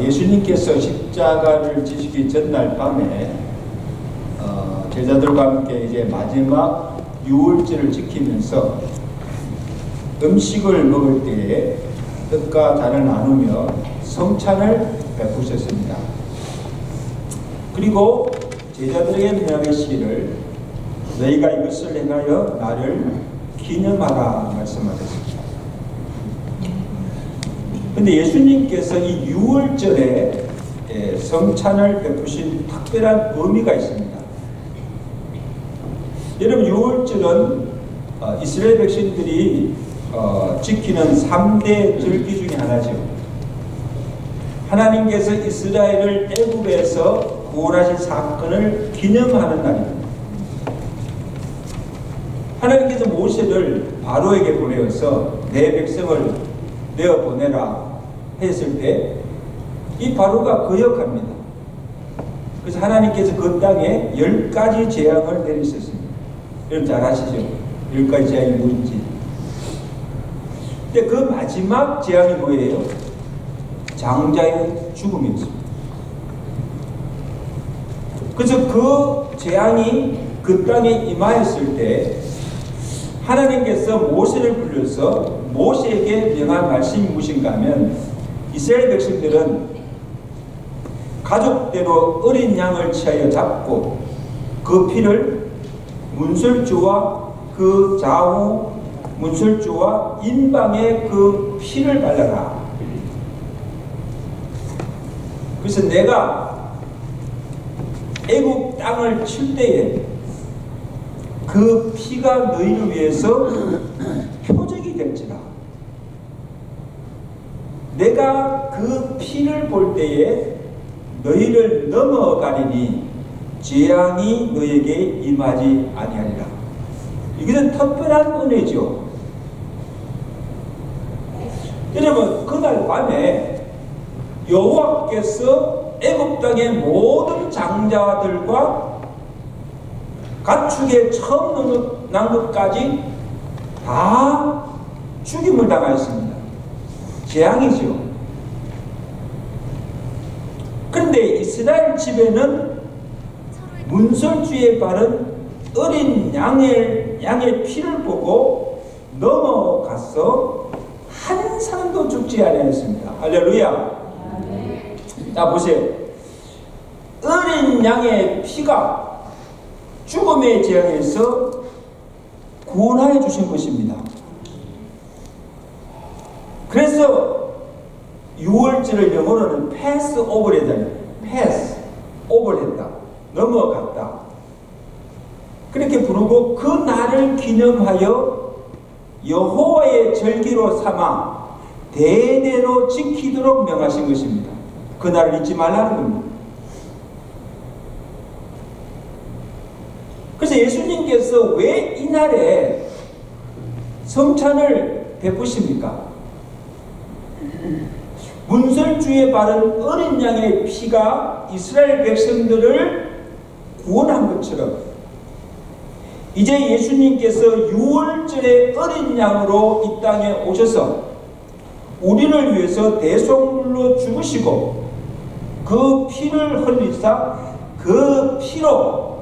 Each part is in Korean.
예수님께서 십자가를 지시기 전날 밤에 제자들과 함께 이제 마지막 유월절을 지키면서 음식을 먹을 때에 떡과 잔을 나누며 성찬을 베푸셨습니다. 그리고 제자들에게 명하시기를 너희가 이것을 행하여 나를 기념하라 말씀하셨습니다. 근데 예수님께서 이 유월절에 성찬을 베푸신 특별한 의미가 있습니다. 여러분, 유월절은 이스라엘 백성들이 지키는 3대 절기 중에 하나죠. 하나님께서 이스라엘을 애굽에서 구원하신 사건을 기념하는 날입니다. 하나님께서 모세를 바로에게 보내어서 내 백성을 내어 보내라 했을 때 이 바로가 거역합니다. 그래서 하나님께서 그 땅에 10가지 재앙을 내리셨습니다. 여러분 잘 아시죠? 10가지 재앙이 뭔지. 근데 그 마지막 재앙이 뭐예요? 장자의 죽음이었습니다. 그래서 그 재앙이 그 땅에 임하였을 때 하나님께서 모세를 불러서 모세에게 명한 말씀이 무엇인가 하면 이스라엘 백성들은 가족대로 어린 양을 취하여 잡고 그 피를 문설주와 그 좌우 문설주와 인방에 그 피를 발라라. 그래서 내가 애국 땅을 칠 때에 그 피가 너희를 위해서 표적이 될지라. 내가 그 피를 볼 때에 너희를 넘어가리니 재앙이 너에게 임하지 아니하리라. 이것은 특별한 은혜죠. 여러분, 그날 밤에 여호와께서 애굽 땅의 모든 장자들과 가축의 처음 난 것까지 다 죽임을 당하였습니다. 재앙이죠. 그런데 이스라엘 집에는 문설주에 바른 어린 양의 피를 보고 넘어가서 한 사람도 죽지 아니하였습니다. 할렐루야. 자, 보세요. 어린 양의 피가 죽음의 재앙에서 구원하여 주신 것입니다. 그래서 유월절을 영어로는 패스 오버를 패스 오버를 했다. 넘어갔다. 그렇게 부르고 그 날을 기념하여 여호와의 절기로 삼아 대대로 지키도록 명하신 것입니다. 그 날을 잊지 말라는 겁니다. 그래서 예수님께서 왜 이 날에 성찬을 베푸십니까? 문설주에 바른 어린 양의 피가 이스라엘 백성들을 구원한 것처럼 이제 예수님께서 유월절의 어린 양으로 이 땅에 오셔서 우리를 위해서 대속물로 죽으시고 그 피를 흘리사 그 피로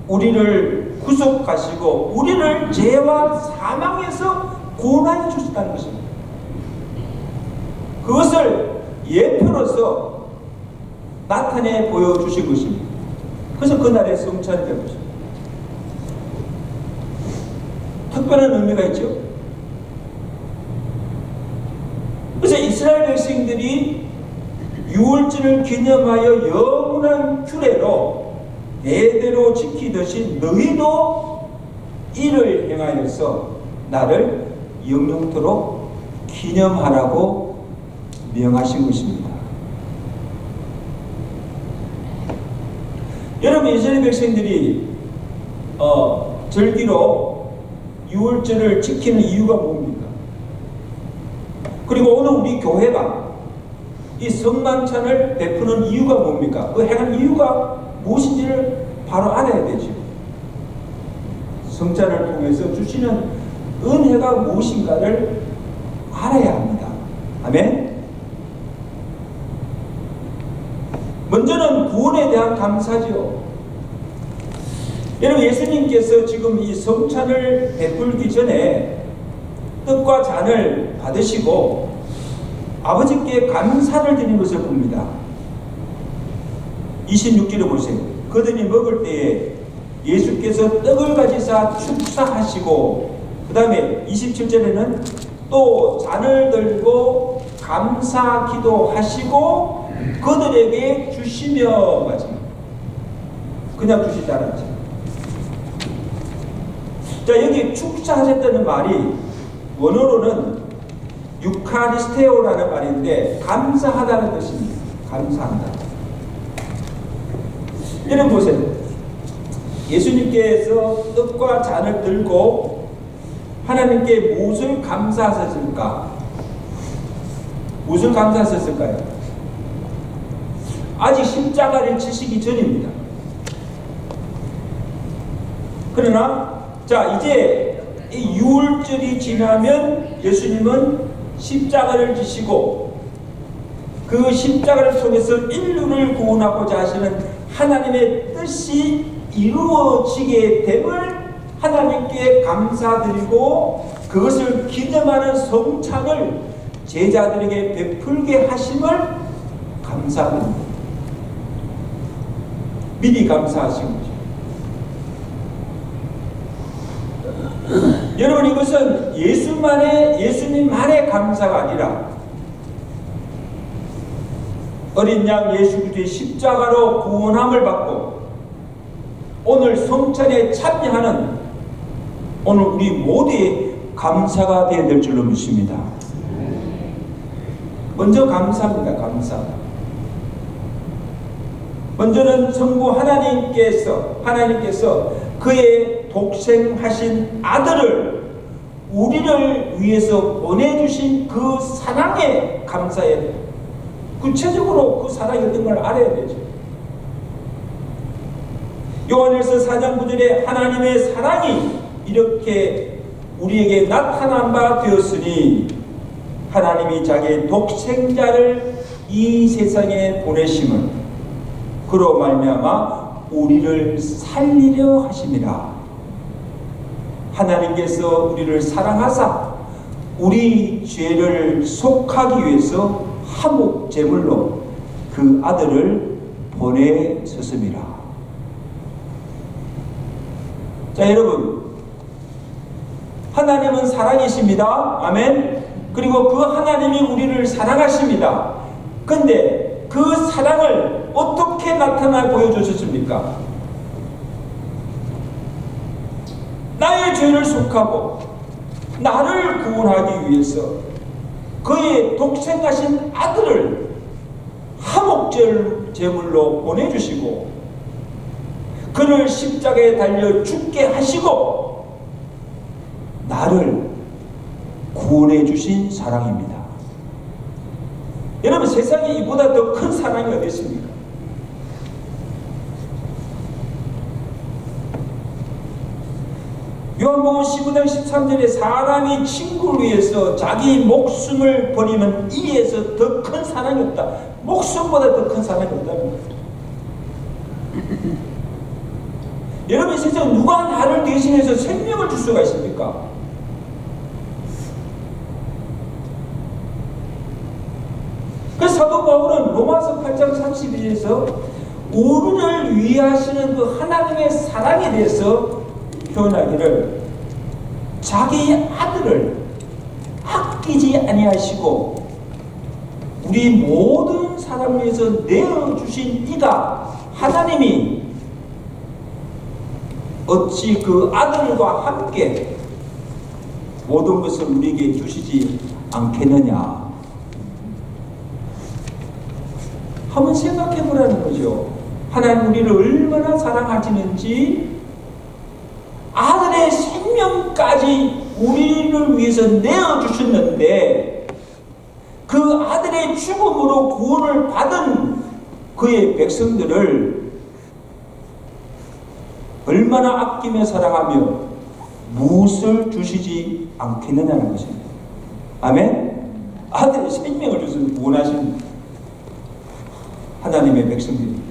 우리를 구속하시고 우리를 죄와 사망에서 구원하여 주셨다는 것입니다. 그것을 예표로서 나타내 보여주신 것입니다. 그래서 그날의 성찬을 베푸십니다. 특별한 의미가 있죠. 그래서 이스라엘 백성들이 유월절을 기념하여 영원한 규례로 대대로 지키듯이 너희도 이를 행하여서 나를 영영토록 기념하라고 명하신 것입니다. 여러분, 이스라엘 백성들이 절기로 유월절을 지키는 이유가 뭡니까? 그리고 오늘 우리 교회가 이 성만찬을 베푸는 이유가 뭡니까? 그 행한 이유가 무엇인지를 바로 알아야 되죠. 성찬을 통해서 주시는 은혜가 무엇인가를 알아야 합니다. 아멘? 감사죠. 여러분, 예수님께서 지금 이 성찬을 베풀기 전에 떡과 잔을 받으시고 아버지께 감사를 드린 것을 봅니다. 26절을 보세요. 그들이 먹을 때에 예수께서 떡을 가지사 축사하시고, 그 다음에 27절에는 또 잔을 들고 감사 기도하시고 그들에게 주시며, 맞지? 그냥 주시지 않았죠. 자, 여기 축사하셨다는 말이 원어로는 유카리스테오라는 말인데 감사하다는 뜻입니다. 감사한다. 여러분 보세요. 예수님께서 떡과 잔을 들고 하나님께 무엇을 감사하셨을까? 무엇을 감사하셨을까요? 아직 십자가를 지시기 전입니다. 그러나 자, 이제 이 유월절이 지나면 예수님은 십자가를 지시고 그 십자가를 통해서 인류를 구원하고자 하시는 하나님의 뜻이 이루어지게 됨을 하나님께 감사드리고 그것을 기념하는 성찬을 제자들에게 베풀게 하심을 감사합니다. 미리 감사하신 거죠. 여러분, 이것은 예수님만의 감사가 아니라 어린 양 예수 그리스도의 십자가로 구원함을 받고 오늘 성찬에 참여하는 오늘 우리 모두의 감사가 되어야 될 줄로 믿습니다. 먼저 감사합니다. 감사. 먼저는 성부 하나님께서 그의 독생하신 아들을 우리를 위해서 보내주신 그 사랑에 감사해야 돼요. 구체적으로 그 사랑이 어떤 걸 알아야 되죠. 요한일서 4장 9절에 하나님의 사랑이 이렇게 우리에게 나타난 바 되었으니 하나님이 자기의 독생자를 이 세상에 보내심은 그로 말미암아 우리를 살리려 하심이라. 하나님께서 우리를 사랑하사 우리 죄를 속하기 위해서 화목 제물로 그 아들을 보내셨습니다. 자, 여러분, 하나님은 사랑이십니다. 아멘. 그리고 그 하나님이 우리를 사랑하십니다. 근데 그 사랑을 어떻게 나타나 보여주셨습니까? 나의 죄를 속하고 나를 구원하기 위해서 그의 독생하신 아들을 화목제물로 보내주시고 그를 십자가에 달려 죽게 하시고 나를 구원해 주신 사랑입니다. 여러분, 세상에 이보다 더 큰 사랑이 어디 있습니까? 요한복음 15장 13절에 사람이 친구를 위해서 자기 목숨을 버리면 이에서 더 큰 사랑이 없다. 목숨보다 더 큰 사랑이 없다는 거예요. 여러분, 세상 누가 나를 대신해서 생명을 줄 수가 있습니까? 그래서 사도 바울은 로마서 8장 32절에서 우리를 위하시는 그 하나님의 사랑에 대해서 표현하기를 자기 아들을 아끼지 아니하시고 우리 모든 사람을 위해서 내어주신 이가 하나님이 어찌 그 아들과 함께 모든 것을 우리에게 주시지 않겠느냐. 한번 생각해 보라는 거죠. 하나님 우리를 얼마나 사랑하시는지 아들의 생명까지 우리를 위해서 내어주셨는데 그 아들의 죽음으로 구원을 받은 그의 백성들을 얼마나 아끼며 사랑하며 무엇을 주시지 않겠느냐는 것입니다. 아멘? 아들의 생명을 주셔서 구원하신 하나님의 백성들입니다.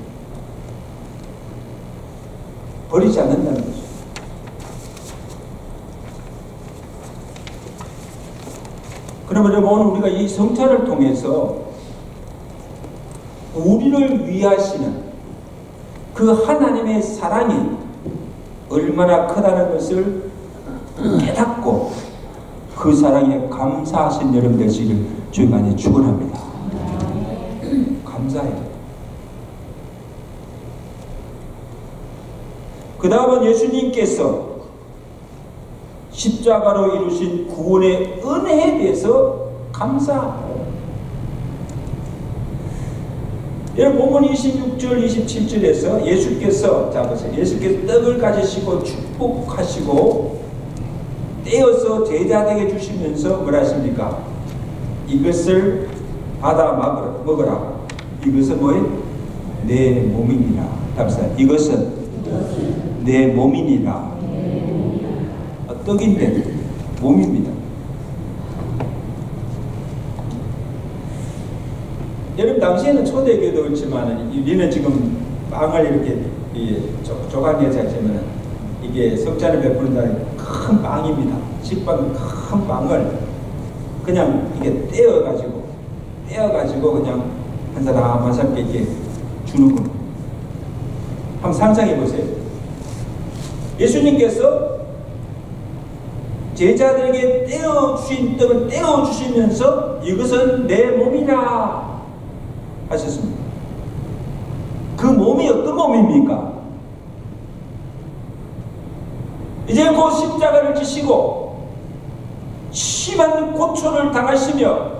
버리지 않는다는 거죠. 그러면 오늘 우리가 이 성찬을 통해서 우리를 위하시는 그 하나님의 사랑이 얼마나 크다는 것을 깨닫고 그 사랑에 감사하신 여러분 되시길 주의 간절히 축원합니다. 감사해요. 그 다음은 예수님께서 십자가로 이루신 구원의 은혜에 대해서 감사하고, 여러분 본문 26절 27절에서 예수께서 떡을 가지시고 축복하시고 떼어서 제자에게 주시면서 뭐라 하십니까? 이것을 받아 먹으라. 이것은 뭐예요? 내 몸이니라. 답사. 이것은 내 몸이니라. 떡인데 몸입니다. 여러분 당시에는 초대교도였지만 우리는 지금 빵을 이렇게 조각내서 하시면 이게 성찬을 베푸는 큰 빵입니다. 식빵 큰 빵을 그냥 이게 떼어가지고 그냥 한 사람 한 사람께 이렇게 주는 겁니다. 한번 상상해 보세요. 예수님께서 제자들에게 떼어주신 떡을 떼어주시면서 이것은 내 몸이라 하셨습니다. 그 몸이 어떤 몸입니까? 이제 곧 십자가를 지시고 심한 고초를 당하시며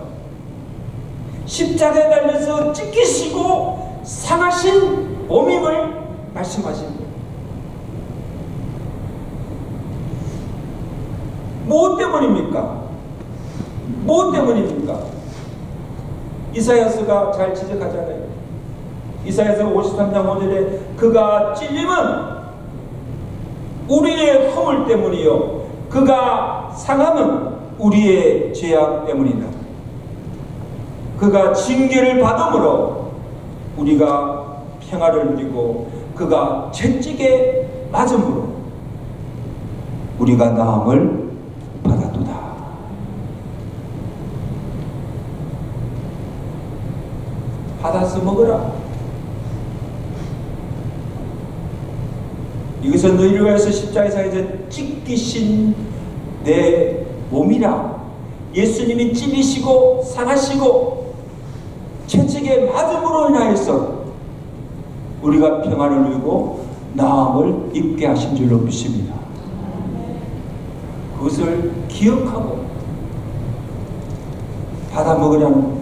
십자가에 달려서 찢기시고 상하신 몸임을 말씀하십니다. 무엇 때문입니까? 무엇 때문입니까? 이사야서가 잘 지적하잖아요. 이사야서 53장 5절에 그가 찔림은 우리의 허물 때문이요 그가 상함은 우리의 죄악 때문이다. 그가 징계를 받음으로 우리가 평화를 누리고 그가 채찍에 맞음으로 우리가 나음을 받았도다. 받아서 먹으라. 이것은 너희를 위해서 십자가에서 찢기신 내 몸이라. 예수님이 찔리시고 상하시고 채찍에 맞음으로 인하여서 우리가 평안을 누리고 나음을 입게 하신 줄로 믿습니다. 그것을 기억하고 받아 먹으라는,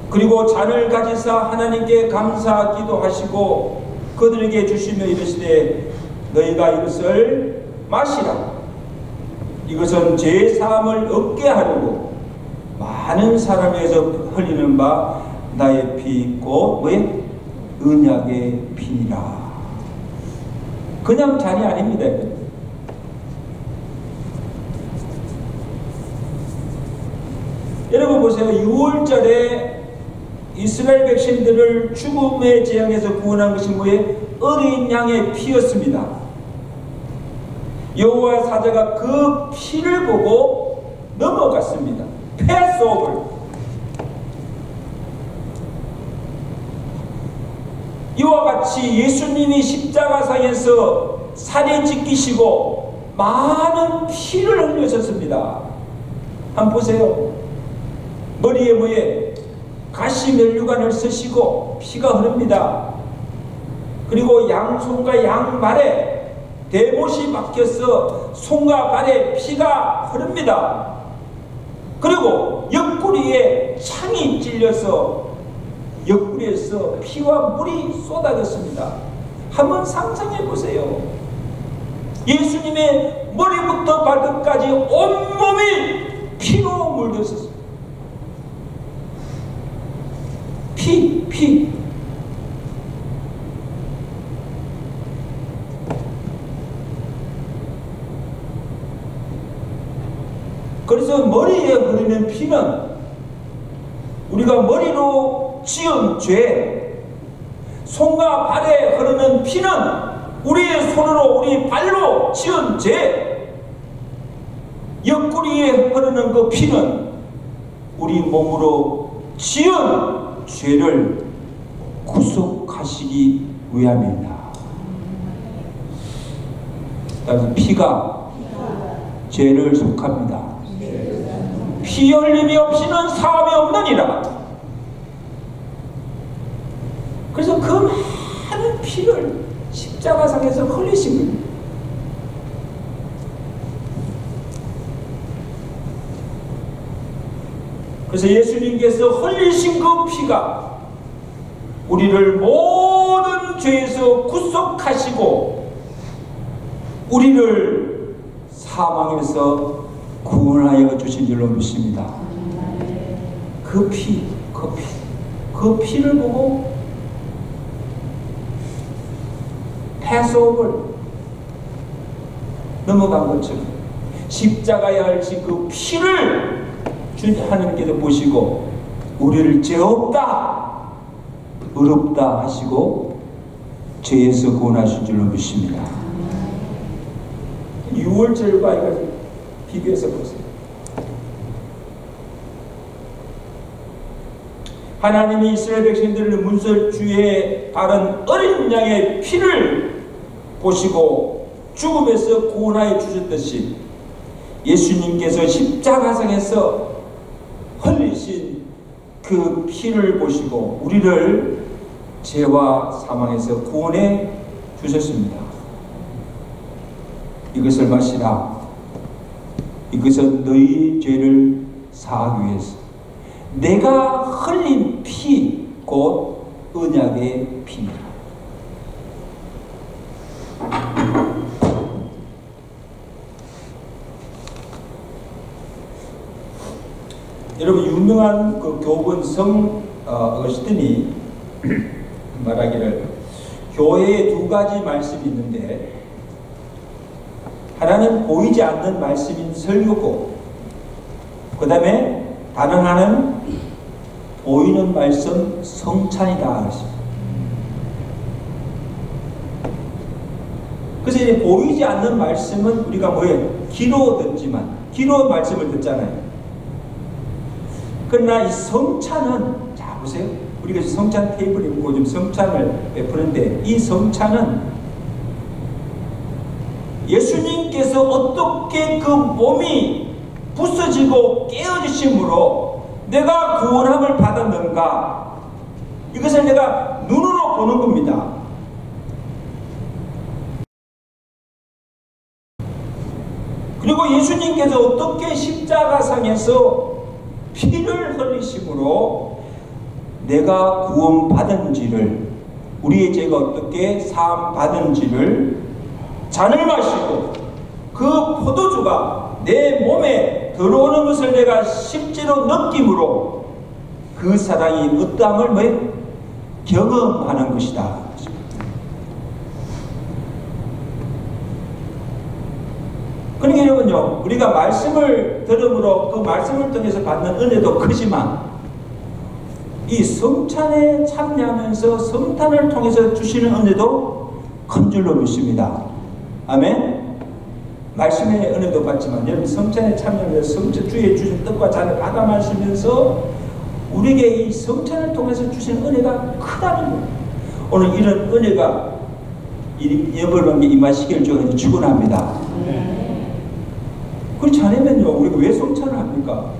그리고 잔을 가지사 하나님께 감사 기도하시고 그들에게 주시며 이르시되 너희가 이것을 마시라. 이것은 제 사함을 얻게 하려고 많은 사람에게서 흘리는 바 나의 피 곧 왜? 언약의 피니라. 그냥 잔이 아닙니다. 여러분 보세요. 6월절에 이스라엘 백성들을 죽음의 재앙에서 구원한 것이 뭐예요? 어린 양의 피였습니다. 여호와 사자가 그 피를 보고 넘어갔습니다. 패스오버. 이와 같이 예수님이 십자가상에서 살이 찢기시고 많은 피를 흘리셨습니다. 한번 보세요. 머리에 뭐에 가시 면류관을 쓰시고 피가 흐릅니다. 그리고 양손과 양발에 대못이 박혀서 손과 발에 피가 흐릅니다. 그리고 옆구리에 창이 찔려서 옆구리에서 피와 물이 쏟아졌습니다. 한번 상상해 보세요. 예수님의 머리부터 발끝까지 온몸이 피로 물들었습니다. 피. 그래서 머리에 흐르는 피는 우리가 머리로 지은 죄, 손과 발에 흐르는 피는 우리의 손으로 우리 발로 지은 죄, 옆구리에 흐르는 그 피는 우리 몸으로 지은 죄를 구속하시기 위함입니다. 따라서 피가 죄를 속합니다. 피 흘림이 없이는 사함이 없느니라. 그래서 그 많은 피를 십자가상에서 흘리신 겁니다. 그래서 예수님께서 흘리신 그 피가 우리를 모든 죄에서 구속하시고 우리를 사망에서 구원하여 주신 줄로 믿습니다. 그 피를 보고 패스오버를 넘어간 것처럼 십자가에 얽힌 그 피를 하나님께서 보시고 우리를 죄 없다, 의롭다 하시고 죄에서 구원하신 줄로 믿습니다. 6월절과 이거 비교해서 보세요. 하나님이 이스라엘 백성들을 문설주에 바른 어린 양의 피를 보시고 죽음에서 구원하여 주셨듯이 예수님께서 십자가상에서 흘리신 그 피를 보시고 우리를 죄와 사망에서 구원해 주셨습니다. 이것을 마시라. 이것은 너희 죄를 사하기 위해서 내가 흘린 피 곧 언약의 피입니다. 여러분 유명한 그 교본 성 어거스틴이 말하기를 교회에 두 가지 말씀이 있는데 하나는 보이지 않는 말씀인 설교고 그 다음에 다른 하나는 보이는 말씀 성찬이다. 그래서 이제 보이지 않는 말씀은 우리가 뭐예요? 귀로 듣지만 귀로 말씀을 듣잖아요. 그러나 이 성찬은 자 보세요. 우리가 성찬 테이블에 있고 좀 성찬을 베푸는데 이 성찬은 예수님께서 어떻게 그 몸이 부서지고 깨어지심으로 내가 구원함을 받았는가 이것을 내가 눈으로 보는 겁니다. 그리고 예수님께서 어떻게 십자가상에서 피를 흘리심으로 내가 구원받은지를 우리의 죄가 어떻게 사함받은지를 잔을 마시고 그 포도주가 내 몸에 들어오는 것을 내가 실제로 느낌으로 그 사랑이 어떠함을 경험하는 것이다. 그러니까 여러분요, 우리가 말씀을 들음으로 그 말씀을 통해서 받는 은혜도 크지만 이 성찬에 참여하면서 성탄을 통해서 주시는 은혜도 큰 줄로 믿습니다. 아멘. 말씀의 은혜도 받지만 여러분 성찬에 참여하면서 주의 주신 떡과 잔을 받아 마시면서 우리에게 이 성찬을 통해서 주신 은혜가 크다는 거예요. 오늘 이런 은혜가 여러분에게 임하시기를 주님께 축원합니다. 그렇지 않으면요 우리가 왜 성찬을 합니까?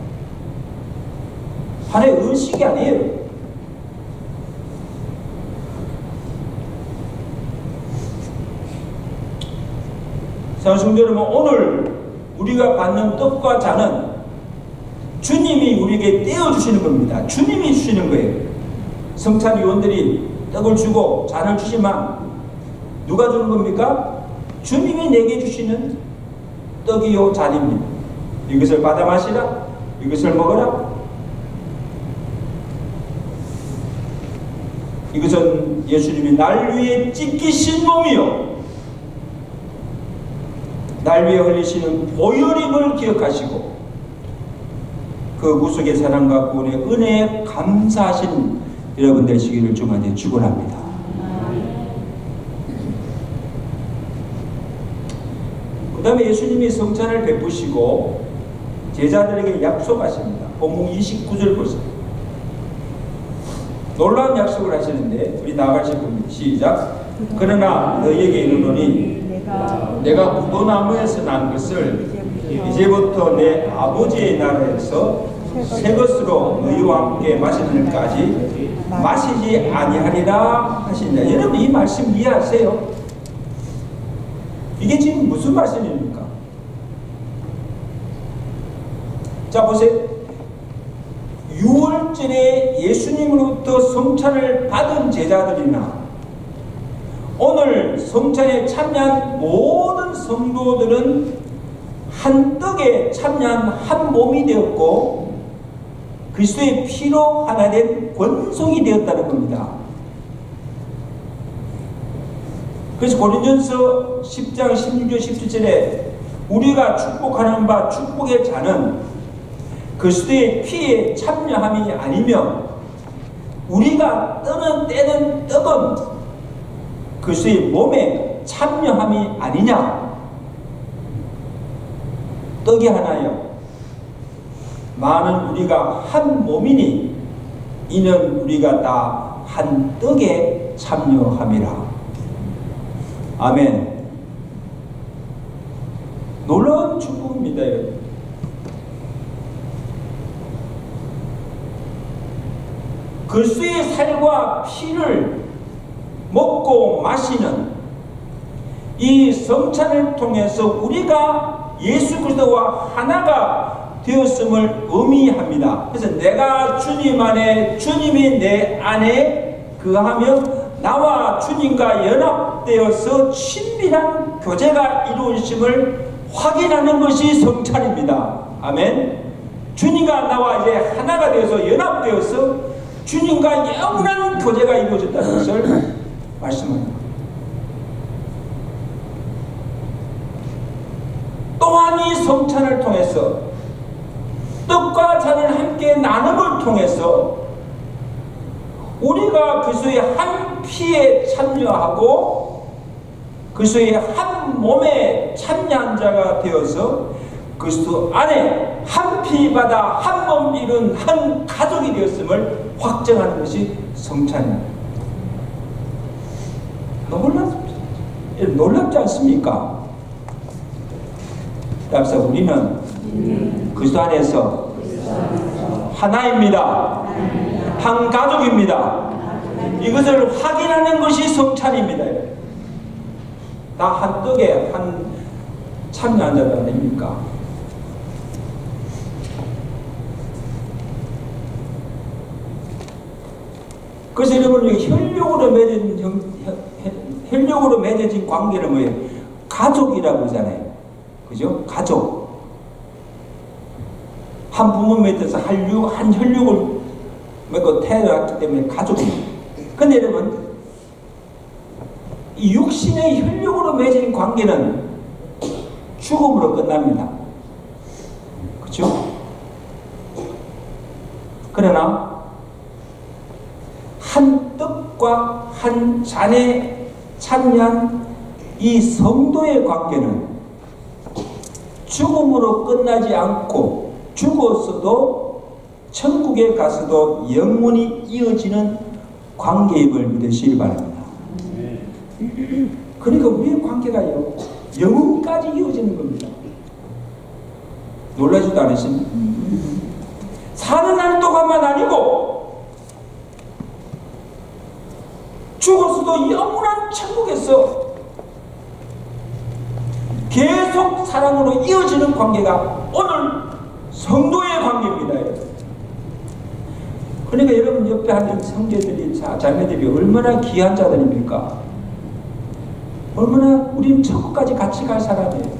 하나의 의식이 아니에요. 사랑하는 성도 여러분, 오늘 우리가 받는 떡과 잔은 주님이 우리에게 떼어주시는 겁니다. 주님이 주시는 거예요. 성찬 위원들이 떡을 주고 잔을 주시면 누가 주는 겁니까? 주님이 내게 주시는 떡이요 잔입니다. 이것을 받아 마시라. 이것을 먹어라. 이것은 예수님이 날 위해 찢기신 몸이요 날 위해 흘리시는 보혈임을 기억하시고 그 구속의 사랑과 구원의 은혜에 감사하신 여러분 되시기를 주만에 축원합니다. 그 다음에 예수님이 성찬을 베푸시고 제자들에게 약속하십니다. 본문 29절 보세요. 놀라운 약속을 하시는데 우리 나가실 겁니다. 시작. 그러나 너희에게 이르노니 내가 무화과나무에서 난 것을 이제부터 내 아버지의 나라에서 새 것으로 너희와 함께 마시는 날까지 마시지 아니하리라 하시니라. 여러분 이 말씀 이해하세요? 이게 지금 무슨 말씀입니까? 자 보세요. 6월절에 예수님으로부터 성찬을 받은 제자들이나 오늘 성찬에 참여한 모든 성도들은 한 떡에 참여한 한 몸이 되었고 그리스도의 피로 하나 된 권속이 되었다는 겁니다. 그래서 고린도전서 10장 16절 17절에 우리가 축복하는 바 축복의 잔은 그리스도의 피에 참여함이 아니며 우리가 떼는 떡은 그리스도의 몸에 참여함이 아니냐. 떡이 하나요. 많은 우리가 한 몸이니 이는 우리가 다 한 떡에 참여함이라. 아멘. 놀라운 축복입니다. 그리스도의 살과 피를 먹고 마시는 이 성찬을 통해서 우리가 예수 그리스도와 하나가 되었음을 의미합니다. 그래서 내가 주님 안에 주님이 내 안에 그하며 나와 주님과 연합되어서 친밀한 교제가 이루어짐을 확인하는 것이 성찬입니다. 아멘. 주님과 나와 이제 하나가 되어서 연합되어서 주님과 영원한 교제가 이루어졌다는 것을 말씀합니다. 또한 이 성찬을 통해서 떡과 잔을 함께 나눔을 통해서 우리가 그리스도의 한 피에 참여하고 그리스도의 한 몸에 참여한 자가 되어서 그리스도 안에 한 피 받아 한 몸 이룬 한 가족이 되었음을 확정하는 것이 성찬입니다. 놀랍지 않습니까? 따라서 우리는 그리스도 안에서 하나입니다. 한 가족입니다. 이것을 확인하는 것이 성찬입니다. 다 한 떡에 한 참여한 자가 아닙니까? 그래서 여러분 혈육으로 맺어진 관계는 뭐예요? 가족이라고 그러잖아요. 그죠? 가족. 한 부모 맺어서 한 혈육을 맺고 태어났기 때문에 가족입니다. 근데 여러분, 이 육신의 혈육으로 맺은 관계는 죽음으로 끝납니다. 그렇죠? 그러나 한 떡과 한 잔에 참여한 이 성도의 관계는 죽음으로 끝나지 않고 죽었어도 천국에 가서도 영원히 이어지는 관계임을 믿으시기 바랍니다. 그러니까 우리의 관계가요 영원까지 이어지는 겁니다. 놀라지도 않으십니까? 사는 날 동안만 아니고 죽었어도 영원한 천국에서 계속 사랑으로 이어지는 관계가 오늘 성도의 관계입니다. 그러니까 여러분 옆에 앉은 형제들이 자매들이 얼마나 귀한 자들입니까? 얼마나 우리는 천국까지 같이 갈 사람이에요.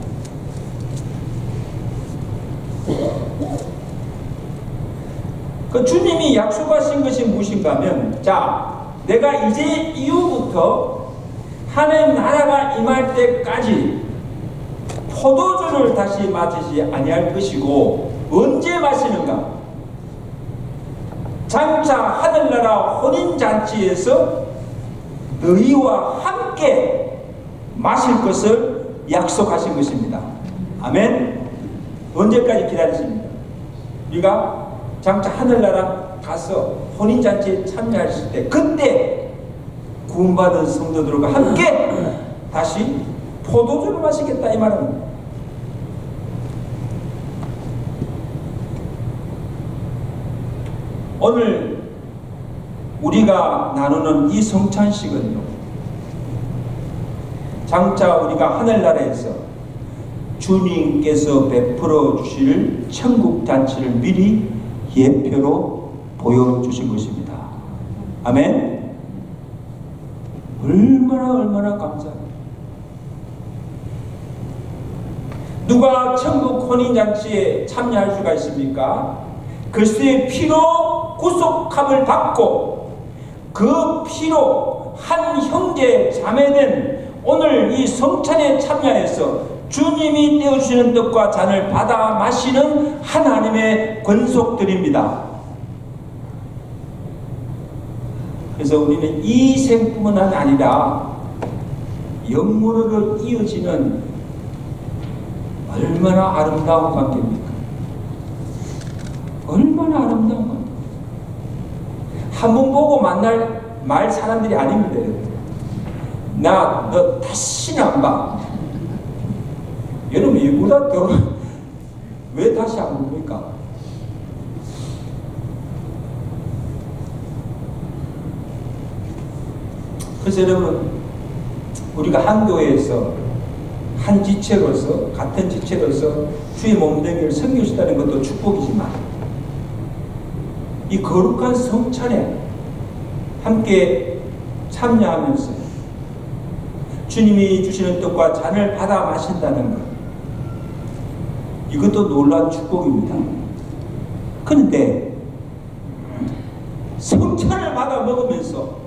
그 주님이 약속하신 것이 무엇인가 하면, 자, 내가 이제 이후부터 하나님 나라가 임할 때까지 포도주를 다시 마시지 아니할 것이고, 언제 마시는가? 장차 하늘나라 혼인잔치에서 너희와 함께 마실 것을 약속하신 것입니다. 아멘. 언제까지 기다리십니까? 우리가 장차 하늘나라 가서 혼인잔치에 참여하실 때, 그때 구원받은 성도들과 함께 다시 포도주를 마시겠다 이 말입니다. 오늘 우리가 나누는 이 성찬식은요, 장차 우리가 하늘나라에서 주님께서 베풀어 주실 천국 잔치를 미리 예표로 보여주신 것입니다. 아멘. 얼마나 감사합니다. 누가 천국 혼인잔치에 참여할 수가 있습니까? 그리스도의 피로 구속함을 받고 그 피로 한 형제 자매된 오늘 이 성찬에 참여해서 주님이 떼어주시는 떡과 잔을 받아 마시는 하나님의 권속들입니다. 그래서 우리는 이 생뿐만 아니라 영원으로 이어지는 얼마나 아름다운 관계입니까? 얼마나 아름다운 관계. 한 번 보고 말 사람들이 아닙니다. 너 다시는 안 봐. 여러분 이보다 더 왜 다시 안 봅니까? 그래서 여러분, 우리가 한 교회에서 한 지체로서, 같은 지체로서 주의 몸되기를 섬기시다는 것도 축복이지만 이 거룩한 성찬에 함께 참여하면서 주님이 주시는 떡과 잔을 받아 마신다는 것, 이것도 놀라운 축복입니다. 그런데 성찬을 받아 먹으면서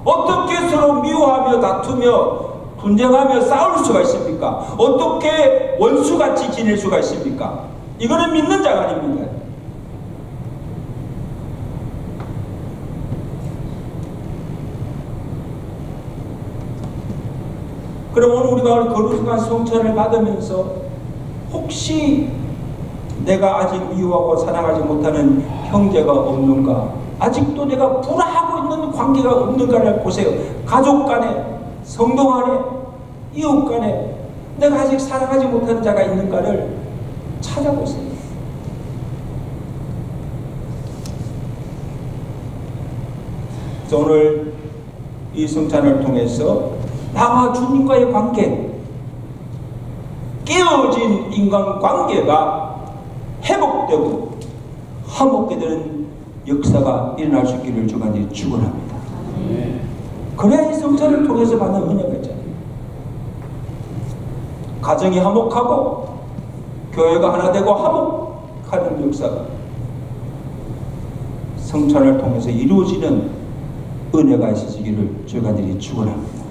어떻게 서로 미워하며 다투며 분쟁하며 싸울 수가 있습니까? 어떻게 원수같이 지낼 수가 있습니까? 이거는 믿는 자가 아닙니다. 그럼 오늘 우리가 거룩한 성찬을 받으면서 혹시 내가 아직 미워하고 사랑하지 못하는 형제가 없는가? 아직도 내가 불화하고 있는 관계가 없는가를 보세요. 가족 간에, 성도 간에, 이웃 간에 내가 아직 사랑하지 못하는 자가 있는가를 찾아보세요. 그래서 오늘 이 성찬을 통해서 나와 주님과의 관계, 깨어진 인간관계가 회복되고 화목게 되는 역사가 일어날 수 있기를 주가 축원합니다. 그래야 이 성찬을 통해서 받는 은혜가 있잖아요. 가정이 화목하고 교회가 하나 되고 화목하는 역사가 성찬을 통해서 이루어지는 은혜가 있으시기를 주가 축원합니다.